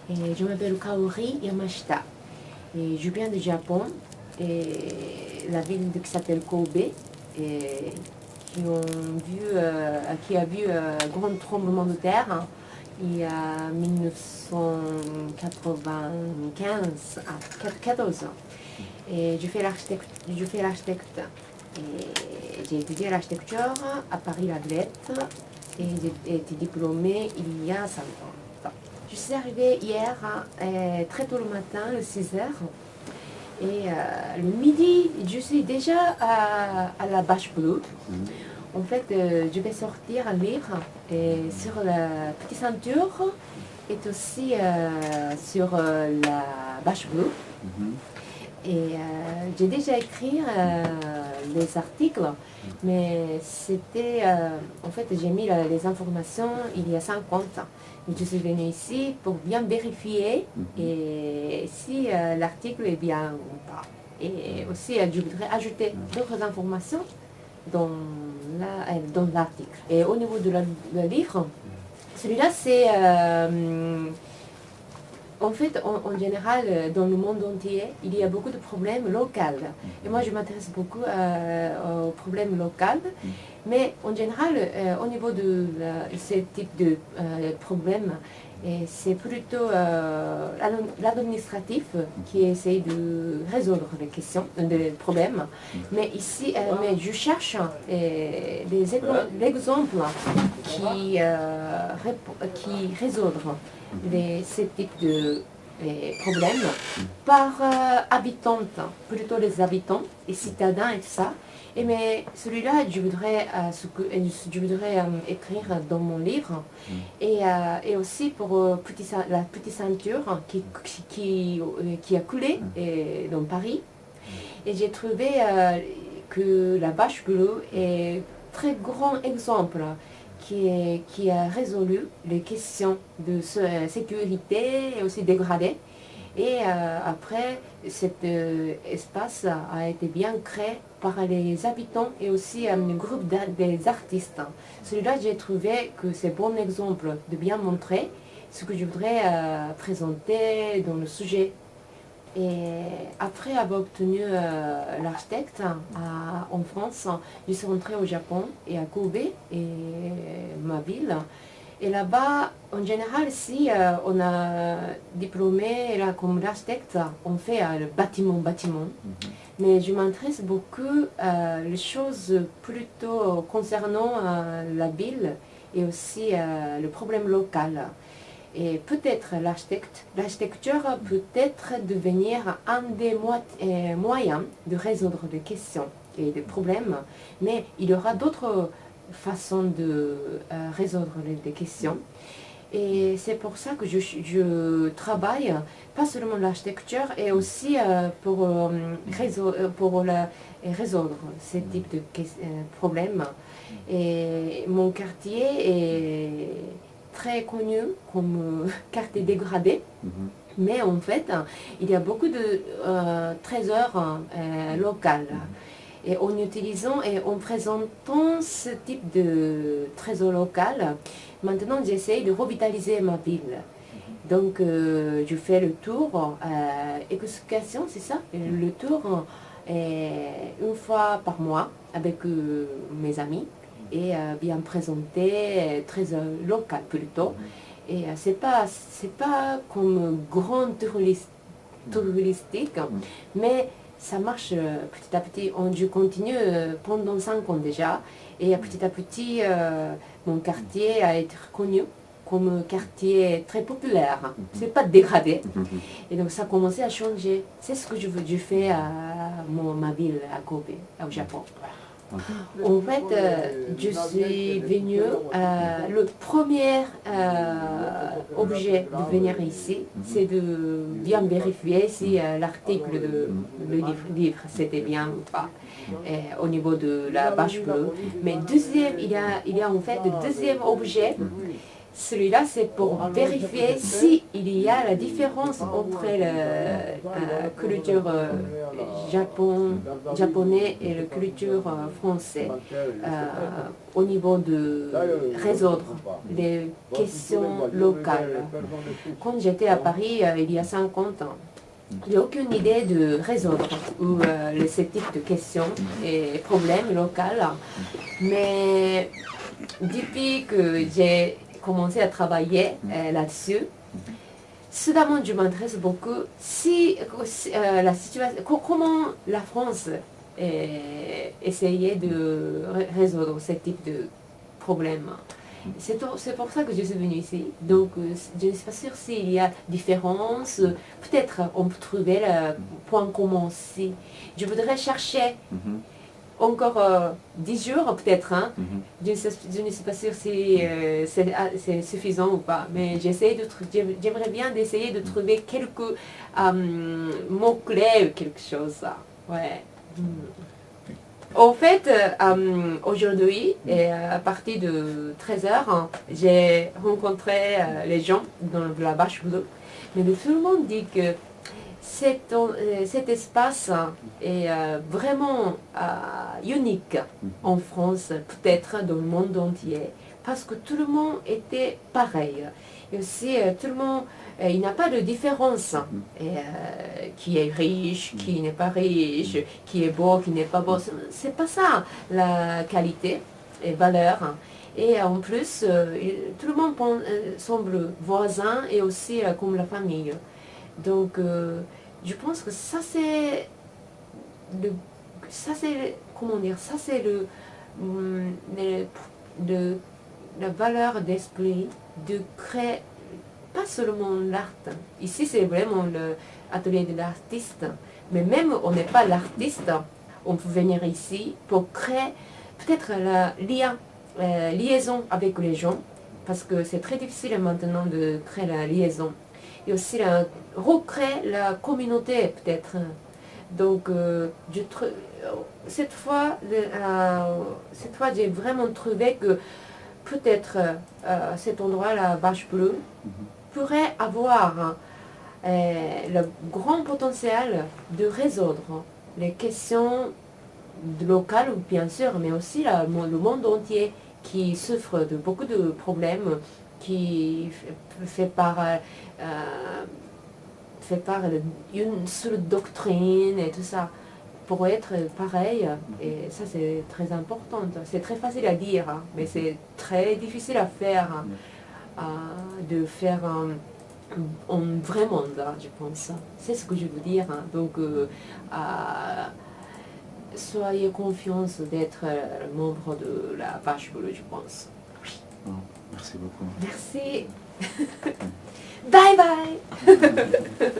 Et je m'appelle Kaori Yamashita. Et je viens du Japon, et la ville qui s'appelle Kobe, et qui a vu un grand tremblement de terre il y a 1995, 14 ans. Et je fais l'architecte. Et j'ai étudié l'architecture à Paris-La Villette et j'ai été diplômée il y a 5 ans. Je suis arrivée hier très tôt le matin, à 6 heures. Et le midi, je suis déjà à la Bâche Bleue. En fait, je vais sortir un livre sur la petite ceinture et aussi sur la Bâche Bleue. Et j'ai déjà écrit les articles, mais c'était, en fait, j'ai mis les informations il y a 50 ans. Je suis venue ici pour bien vérifier et si l'article est bien ou pas. Et aussi, je voudrais ajouter d'autres informations dans l'article. Et au niveau de le livre, celui-là, c'est... en fait, en général, dans le monde entier, il y a beaucoup de problèmes locaux. Et moi, je m'intéresse beaucoup aux problèmes locaux. Mais en général, au niveau de ce type de problèmes, c'est plutôt l'administratif qui essaye de résoudre les questions, les problèmes. Mais ici, mais je cherche des exemples qui résolvent ce type de problèmes par habitante, plutôt les habitants, les citadins et tout ça. Mais celui-là, je voudrais écrire dans mon livre. Et aussi pour la petite ceinture qui a coulé dans Paris. Et j'ai trouvé que la Bâche Bleue est un très grand exemple qui a résolu les questions de sécurité et aussi dégradé. Et après, cet espace a été bien créé par les habitants et aussi un groupe des artistes. Celui-là, j'ai trouvé que c'est un bon exemple de bien montrer ce que je voudrais présenter dans le sujet. Et après avoir obtenu l'architecte en France, je suis rentrée au Japon et à Kobe, et ma ville. Et là-bas, en général, si on a diplômé là, comme architecte, on fait le bâtiment. Mais je m'intéresse beaucoup les choses plutôt concernant la ville et aussi le problème local. Et peut-être l'architecture peut être devenir un des moyens de résoudre des questions et des problèmes, mais il y aura d'autres façons de résoudre les questions. Et c'est pour ça que je travaille pas seulement l'architecture, et aussi pour résoudre ce type de problèmes. Et mon quartier est très connu comme quartier dégradé, mais en fait, il y a beaucoup de trésors locaux. Et en utilisant et en présentant ce type de trésor local, maintenant j'essaie de revitaliser ma ville. Donc je fais le tour, excursion, c'est ça? Le tour une fois par mois avec mes amis et bien présenter trésor local plutôt. Et c'est pas comme grand touristique, mais ça marche petit à petit. Je continue pendant 5 ans déjà. Et petit à petit, mon quartier a été reconnu comme quartier très populaire. C'est pas dégradé. Et donc ça a commencé à changer. C'est ce que je fais à ma ville, à Kobe, au Japon. En fait, je suis venue, le premier objet de venir ici, c'est de bien vérifier si l'article de le livre c'était bien ou pas, au niveau de la Bâche Bleue. Mais deuxième, il y a en fait le deuxième objet, Celui-là, c'est pour vérifier s'il y a la différence entre la culture japonaise et la culture française au niveau de résoudre les questions locales. Quand j'étais à Paris il y a 50 ans, j'ai aucune idée de résoudre ce type de questions et problèmes locaux. Mais depuis que j'ai commencé à travailler là-dessus, soudainement je m'intéresse beaucoup la situation, comment la France essayait de résoudre ce type de problème. C'est pour ça que je suis venue ici. Donc, je ne suis pas sûre s'il y a différence. Peut-être on peut trouver le point commun aussi. Je voudrais chercher encore 10 jours, peut-être. Hein. Je ne suis pas sûre si c'est suffisant ou pas. Mais j'aimerais bien d'essayer de trouver quelques mots-clés ou quelque chose. Ouais. En fait, aujourd'hui, à partir de 13 h, j'ai rencontré les gens dans la Bâche Bleue. Mais tout le monde dit que cet espace est vraiment unique en France, peut-être dans le monde entier, parce que tout le monde était pareil. Et aussi, tout le monde, il n'y a pas de différence. Qui est riche, qui n'est pas riche, qui est beau, qui n'est pas beau. C'est pas ça la qualité et valeur. Et en plus, tout le monde semble voisin et aussi comme la famille. Donc, je pense que ça c'est la valeur d'esprit de créer pas seulement l'art. Ici c'est vraiment l'atelier de l'artiste, mais même on n'est pas l'artiste, on peut venir ici pour créer peut-être la liaison avec les gens, parce que c'est très difficile maintenant de créer la liaison. Et aussi recréer la communauté peut-être. Donc cette fois j'ai vraiment trouvé que peut-être cet endroit, la Bâche Bleue, pourrait avoir le grand potentiel de résoudre les questions locales, bien sûr, mais aussi le monde entier qui souffre de beaucoup de problèmes, qui fait par d'une seule doctrine et tout ça, pour être pareil. Et ça, c'est très important. C'est très facile à dire, hein, mais c'est très difficile à faire, de faire un vrai monde, hein, je pense. C'est ce que je veux dire. Hein. Donc, soyez confiance d'être membre de la Bâche Bleue, je pense. Oh, merci beaucoup. Merci. Bye bye.